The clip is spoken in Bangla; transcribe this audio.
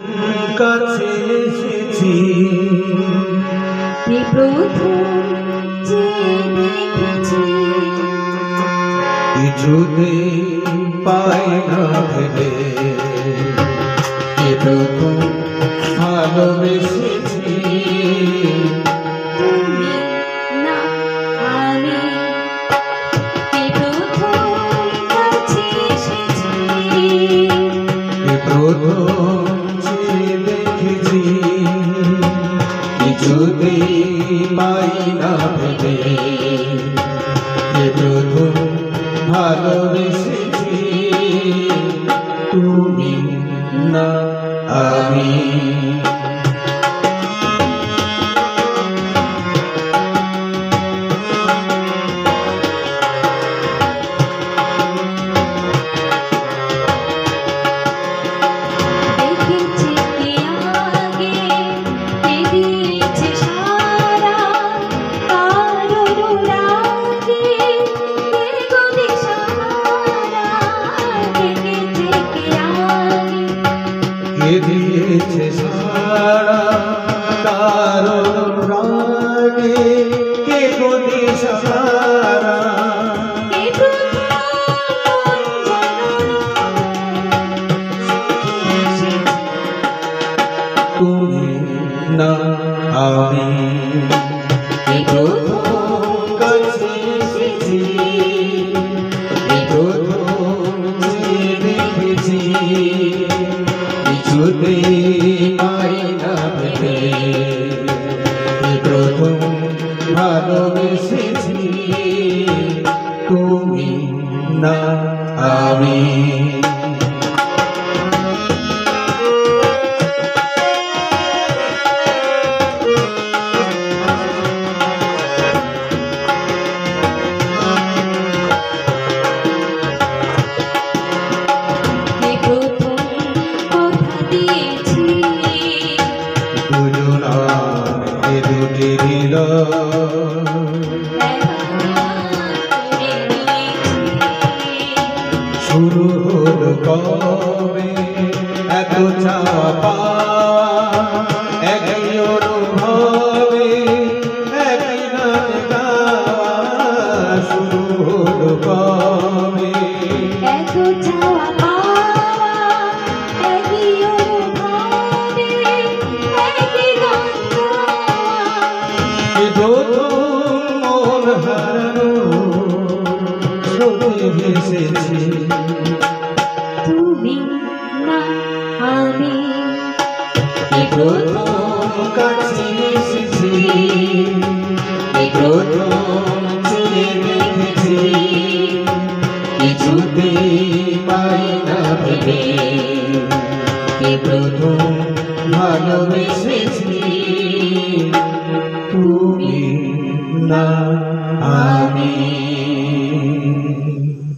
কাছে এসেছি প্রথম যে দেখেছি কিছুতে পাই না ভেবে প্রথম ভালোবেসেছি তুমি না আমি প্রথম কাছে এসেছি প্রথম যে দেখেছি কিছুতে পাই না ভেবে প্রথম ভালোবেসেছি তুমি না আমি দেখেছি কে আগে কে দিয়েছে সারা কারোর রাগে কে গো দিশাহারা দেখেছি কে আগে কে দিয়েছে সারা কারো রাগে কে গো দিশাহারা কে প্রথম তুমি না আমি প্রথম কাছে এসেছি প্রথম যে দেখেছি কিছুতে পাই না ভেবে প্রথম ভালোবেসেছি তুমি না আমি কে প্রথম কথা দিয়েছি দুজনা এ দুটি হৃদয় শুরু হলো কবে এত চাওয়া পাওয়া একই অনুভবে একই নাম গাওয়া শুরু হলো কবে এত চাওয়া পাওয়া একই অনুভবে একই গান গাওয়া প্রথম মন হারানো স্রোতে ভেসেছি তুমি না আমি প্রথম কাছে এসেছি প্রথম যে দেখেছি কিছুতে পাই না ভেবে প্রথম ভালোবেসেছি